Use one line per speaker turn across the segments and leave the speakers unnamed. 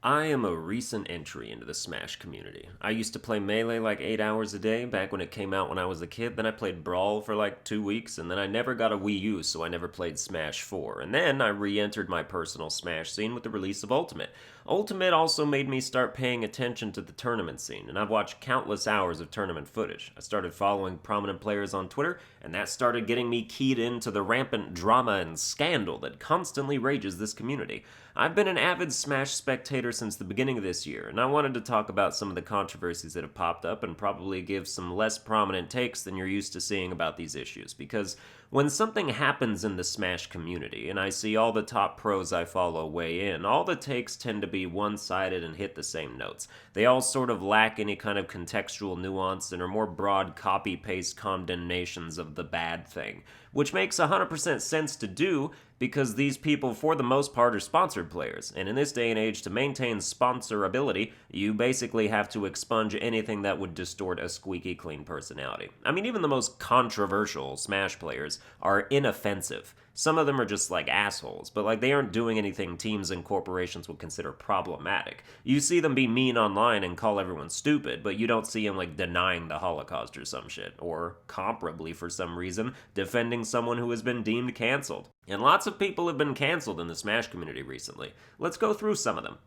I am a recent entry into the Smash community. I used to play Melee like 8 hours a day back when it came out when I was a kid, then I played Brawl for like 2 weeks, and then I never got a Wii U, so I never played Smash 4. And then I re entered my personal Smash scene with the release of Ultimate. Ultimate also made me start paying attention to the tournament scene, and I've watched countless hours of tournament footage. I started following prominent players on Twitter, and that started getting me keyed into the rampant drama and scandal that constantly rages this community. I've been an avid Smash spectator since the beginning of this year, and I wanted to talk about some of the controversies that have popped up and probably give some less prominent takes than you're used to seeing about these issues, because when something happens in the Smash community, and I see all the top pros I follow weigh in, all the takes tend to be one-sided and hit the same notes. They all sort of lack any kind of contextual nuance and are more broad copy-paste condemnations of the bad thing, which makes 100% sense to do because these people, for the most part, are sponsored players, and in this day and age, to maintain sponsorability, you basically have to expunge anything that would distort a squeaky clean personality. I mean, even the most controversial Smash players are inoffensive. Some of them are just like assholes, but like they aren't doing anything teams and corporations would consider problematic. You see them be mean online and call everyone stupid, but you don't see them like denying the Holocaust or some shit, or comparably for some reason, defending someone who has been deemed canceled. And lots of people have been canceled in the Smash community recently. Let's go through some of them.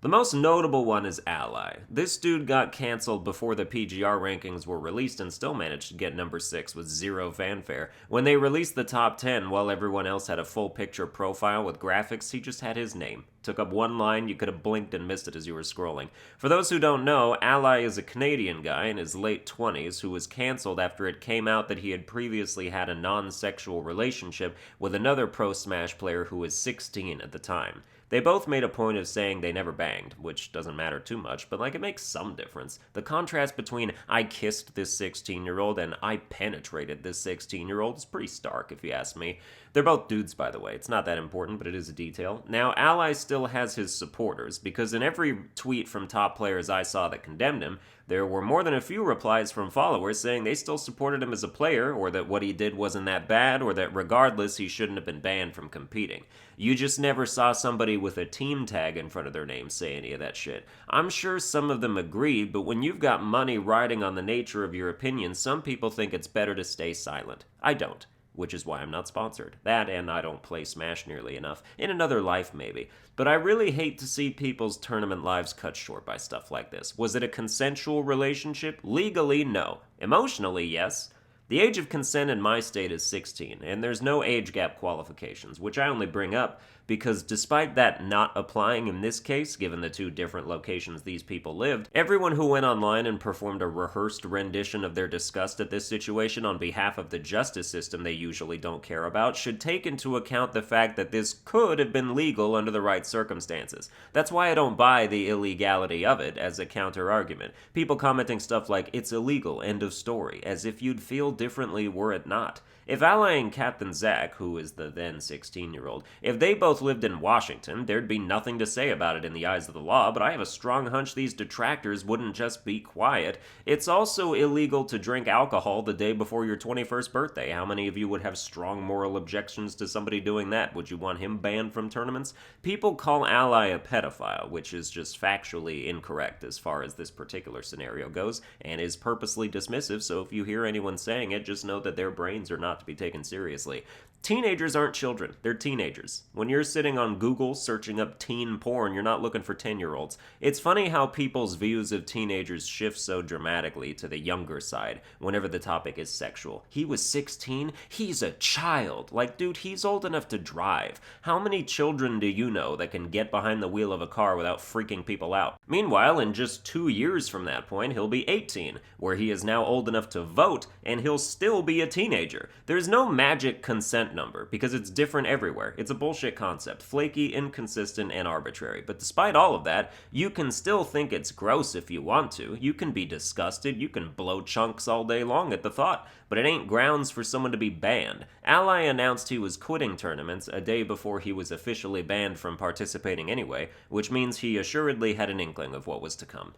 The most notable one is Ally. This dude got cancelled before the PGR rankings were released and still managed to get number 6 with zero fanfare. When they released the top 10, while everyone else had a full picture profile with graphics, he just had his name. Took up one line, you could have blinked and missed it as you were scrolling. For those who don't know, Ally is a Canadian guy in his late 20s who was cancelled after it came out that he had previously had a non-sexual relationship with another Pro Smash player who was 16 at the time. They both made a point of saying they never banged, which doesn't matter too much, but like it makes some difference. The contrast between I kissed this 16-year-old and I penetrated this 16-year-old is pretty stark if you ask me. They're both dudes, by the way. It's not that important, but it is a detail. Now, Ally still has his supporters, because in every tweet from top players I saw that condemned him, there were more than a few replies from followers saying they still supported him as a player, or that what he did wasn't that bad, or that regardless he shouldn't have been banned from competing. You just never saw somebody with a team tag in front of their name say any of that shit. I'm sure some of them agreed, but when you've got money riding on the nature of your opinion, some people think it's better to stay silent. I don't. Which is why I'm not sponsored. That and I don't play Smash nearly enough. In another life, maybe. But I really hate to see people's tournament lives cut short by stuff like this. Was it a consensual relationship? Legally, no. Emotionally, yes. The age of consent in my state is 16, and there's no age gap qualifications, which I only bring up because despite that not applying in this case, given the two different locations these people lived, everyone who went online and performed a rehearsed rendition of their disgust at this situation on behalf of the justice system they usually don't care about should take into account the fact that this could have been legal under the right circumstances. That's why I don't buy the illegality of it as a counter-argument. People commenting stuff like, it's illegal, end of story, as if you'd feel differently were it not. If Ally and Captain Zack, who is the then 16-year-old, if they both lived in Washington, there'd be nothing to say about it in the eyes of the law, but I have a strong hunch these detractors wouldn't just be quiet. It's also illegal to drink alcohol the day before your 21st birthday. How many of you would have strong moral objections to somebody doing that? Would you want him banned from tournaments? People call Ally a pedophile, which is just factually incorrect as far as this particular scenario goes, and is purposely dismissive, so if you hear anyone saying it, just know that their brains are not to be taken seriously. Teenagers aren't children, they're teenagers. When you're sitting on Google searching up teen porn, you're not looking for 10-year-olds. It's funny how people's views of teenagers shift so dramatically to the younger side whenever the topic is sexual. He was 16? He's a child. Like, dude, he's old enough to drive. How many children do you know that can get behind the wheel of a car without freaking people out? Meanwhile, in just 2 years from that point, he'll be 18, where he is now old enough to vote, and he'll still be a teenager. There's no magic consent number, because it's different everywhere. It's a bullshit concept, flaky, inconsistent, and arbitrary. But despite all of that, you can still think it's gross if you want to. You can be disgusted, you can blow chunks all day long at the thought, but it ain't grounds for someone to be banned. Ally announced he was quitting tournaments a day before he was officially banned from participating anyway, which means he assuredly had an inkling of what was to come.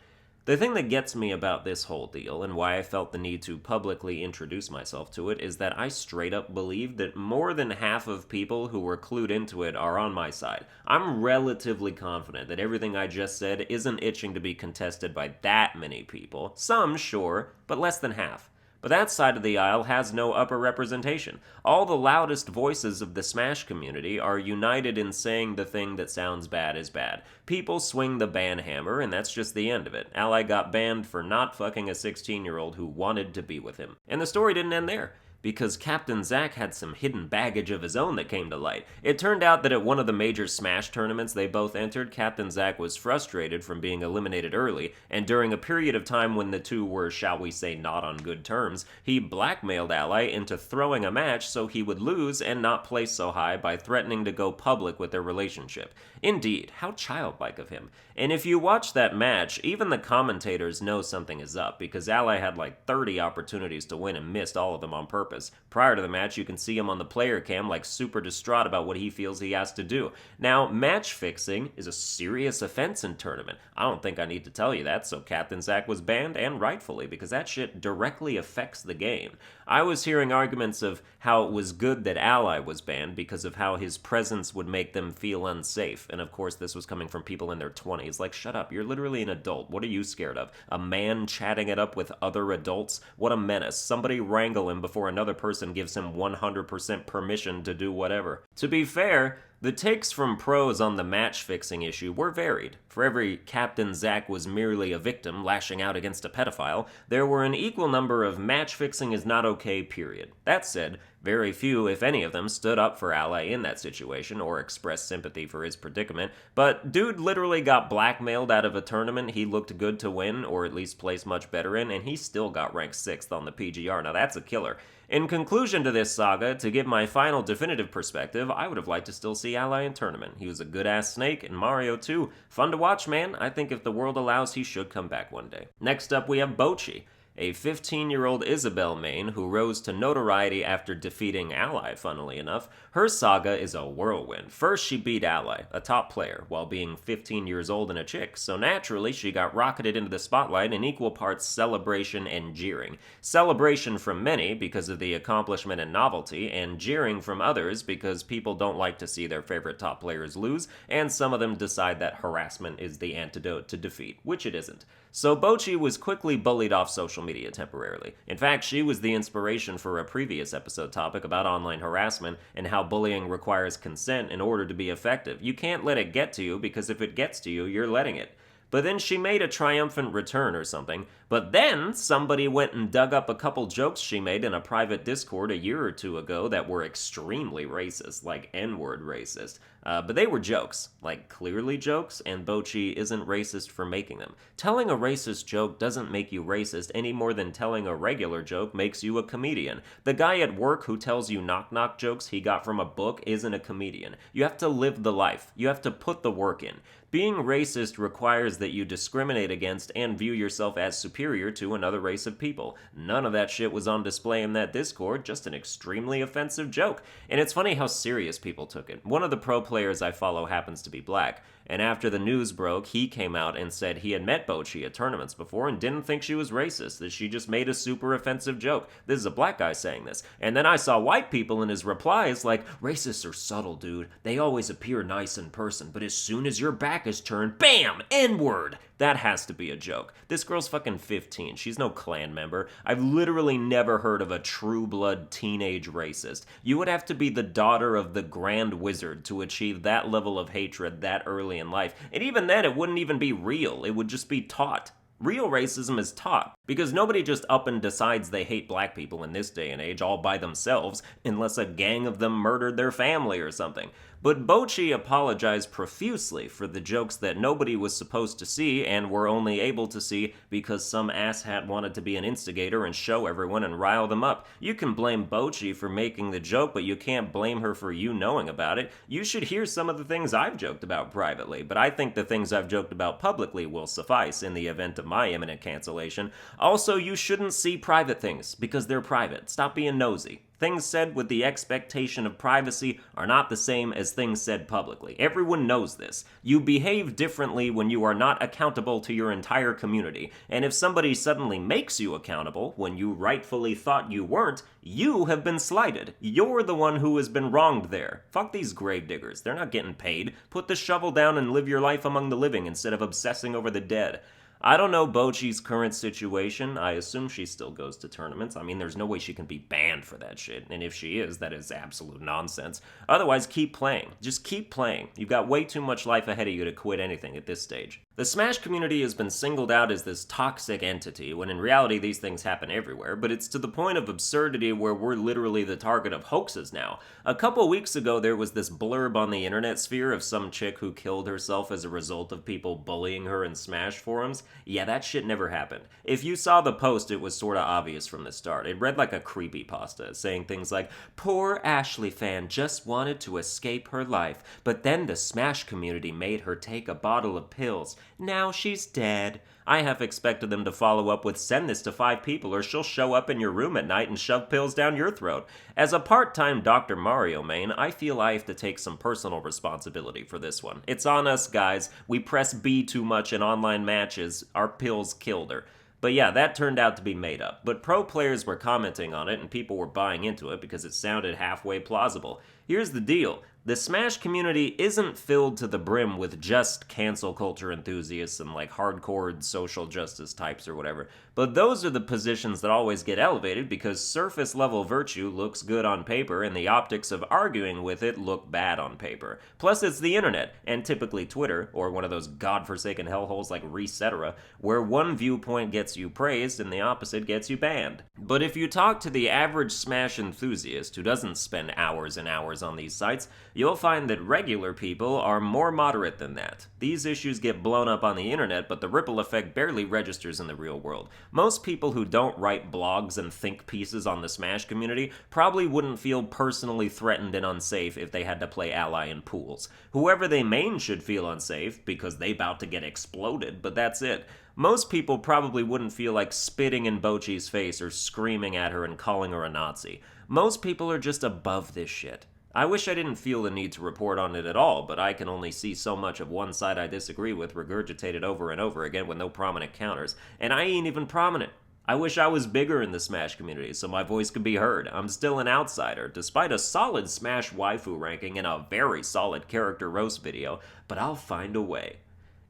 The thing that gets me about this whole deal, and why I felt the need to publicly introduce myself to it, is that I straight up believe that more than half of people who were clued into it are on my side. I'm relatively confident that everything I just said isn't itching to be contested by that many people. Some, sure, but less than half. But that side of the aisle has no upper representation. All the loudest voices of the Smash community are united in saying the thing that sounds bad is bad. People swing the ban hammer, and that's just the end of it. Ally got banned for not fucking a 16-year-old who wanted to be with him. And the story didn't end there, because Captain Zack had some hidden baggage of his own that came to light. It turned out that at one of the major Smash tournaments they both entered, Captain Zack was frustrated from being eliminated early, and during a period of time when the two were, shall we say, not on good terms, he blackmailed Ally into throwing a match so he would lose and not place so high by threatening to go public with their relationship. Indeed, how childlike of him. And if you watch that match, even the commentators know something is up, because Ally had like 30 opportunities to win and missed all of them on purpose. Prior to the match, you can see him on the player cam like super distraught about what he feels he has to do. Now, match fixing is a serious offense in tournament. I don't think I need to tell you that, so Captain Zack was banned, and rightfully, because that shit directly affects the game. I was hearing arguments of how it was good that Ally was banned because of how his presence would make them feel unsafe, and of course this was coming from people in their 20s. Like, shut up, you're literally an adult. What are you scared of? A man chatting it up with other adults? What a menace. Somebody wrangle him before another person gives him 100% permission to do whatever. To be fair, the takes from pros on the match-fixing issue were varied. For every Captain Zack was merely a victim lashing out against a pedophile, there were an equal number of match-fixing is not okay, period. That said, very few, if any of them, stood up for Ally in that situation or expressed sympathy for his predicament, but dude literally got blackmailed out of a tournament he looked good to win, or at least place much better in, and he still got ranked 6th on the PGR. Now that's a killer. In conclusion to this saga, to give my final definitive perspective, I would have liked to still see Ally in tournament. He was a good-ass snake, and Mario too. Fun to watch, man. I think if the world allows, he should come back one day. Next up, we have Bocchi, a 15-year-old Isabelle main who rose to notoriety after defeating Ally, funnily enough. Her saga is a whirlwind. First, she beat Ally, a top player, while being 15 years old and a chick, so naturally she got rocketed into the spotlight in equal parts celebration and jeering. Celebration from many because of the accomplishment and novelty, and jeering from others because people don't like to see their favorite top players lose, and some of them decide that harassment is the antidote to defeat, which it isn't. So Bocchi was quickly bullied off social media temporarily. In fact, she was the inspiration for a previous episode topic about online harassment and how bullying requires consent in order to be effective. You can't let it get to you, because if it gets to you, you're letting it. But then she made a triumphant return or something. But then somebody went and dug up a couple jokes she made in a private Discord a year or two ago that were extremely racist, like N-word racist. But they were jokes, like clearly jokes, and Bocchi isn't racist for making them. Telling a racist joke doesn't make you racist any more than telling a regular joke makes you a comedian. The guy at work who tells you knock-knock jokes he got from a book isn't a comedian. You have to live the life. You have to put the work in. Being racist requires that you discriminate against and view yourself as superior to another race of people. None of that shit was on display in that Discord, just an extremely offensive joke. And it's funny how serious people took it. One of the pro players I follow happens to be black, and after the news broke, he came out and said he had met Bocchi at tournaments before and didn't think she was racist, that she just made a super offensive joke. This is a black guy saying this. And then I saw white people in his replies like, racists are subtle, dude. They always appear nice in person, but as soon as your back is turned, bam, N-word! That has to be a joke. This girl's fucking 15. She's no Klan member. I've literally never heard of a true-blood teenage racist. You would have to be the daughter of the Grand Wizard to achieve that level of hatred that early in life. And even then, it wouldn't even be real. It would just be taught. Real racism is taught, because nobody just up and decides they hate black people in this day and age all by themselves, unless a gang of them murdered their family or something. But Bocchi apologized profusely for the jokes that nobody was supposed to see and were only able to see because some asshat wanted to be an instigator and show everyone and rile them up. You can blame Bocchi for making the joke, but you can't blame her for you knowing about it. You should hear some of the things I've joked about privately, but I think the things I've joked about publicly will suffice in the event of my imminent cancellation. Also, you shouldn't see private things, because they're private. Stop being nosy. Things said with the expectation of privacy are not the same as things said publicly. Everyone knows this. You behave differently when you are not accountable to your entire community, and if somebody suddenly makes you accountable when you rightfully thought you weren't, you have been slighted. You're the one who has been wronged there. Fuck these gravediggers. They're not getting paid. Put the shovel down and live your life among the living instead of obsessing over the dead. I don't know Bocchi's current situation. I assume she still goes to tournaments. I mean, there's no way she can be banned for that shit. And if she is, that is absolute nonsense. Otherwise, keep playing. Just keep playing. You've got way too much life ahead of you to quit anything at this stage. The Smash community has been singled out as this toxic entity, when in reality these things happen everywhere, but it's to the point of absurdity where we're literally the target of hoaxes now. A couple weeks ago there was this blurb on the internet sphere of some chick who killed herself as a result of people bullying her in Smash forums. Yeah, that shit never happened. If you saw the post, it was sorta obvious from the start. It read like a creepypasta, saying things like, "Poor Ashley fan just wanted to escape her life, but then the Smash community made her take a bottle of pills. Now she's dead." I half expected them to follow up with, "Send this to 5 people or she'll show up in your room at night and shove pills down your throat." As a part-time Dr. Mario main, I feel I have to take some personal responsibility for this one. It's on us, guys. We press B too much in online matches. Our pills killed her. But yeah, that turned out to be made up. But pro players were commenting on it and people were buying into it because it sounded halfway plausible. Here's the deal. The Smash community isn't filled to the brim with just cancel culture enthusiasts and like hardcore social justice types or whatever, but those are the positions that always get elevated because surface level virtue looks good on paper and the optics of arguing with it look bad on paper. Plus it's the internet, and typically Twitter, or one of those godforsaken hellholes like Resetera, where one viewpoint gets you praised and the opposite gets you banned. But if you talk to the average Smash enthusiast who doesn't spend hours and hours on these sites, you'll find that regular people are more moderate than that. These issues get blown up on the internet, but the ripple effect barely registers in the real world. Most people who don't write blogs and think pieces on the Smash community probably wouldn't feel personally threatened and unsafe if they had to play ally in pools. Whoever they main should feel unsafe, because they bout to get exploded, but that's it. Most people probably wouldn't feel like spitting in Bocchi's face or screaming at her and calling her a Nazi. Most people are just above this shit. I wish I didn't feel the need to report on it at all, but I can only see so much of one side I disagree with regurgitated over and over again with no prominent counters, and I ain't even prominent. I wish I was bigger in the Smash community so my voice could be heard. I'm still an outsider, despite a solid Smash waifu ranking and a very solid character roast video, but I'll find a way.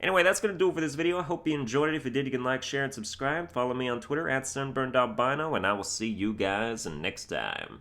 Anyway, that's going to do it for this video. I hope you enjoyed it. If you did, you can like, share, and subscribe. Follow me on Twitter @Sunburned Albino, and I will see you guys next time.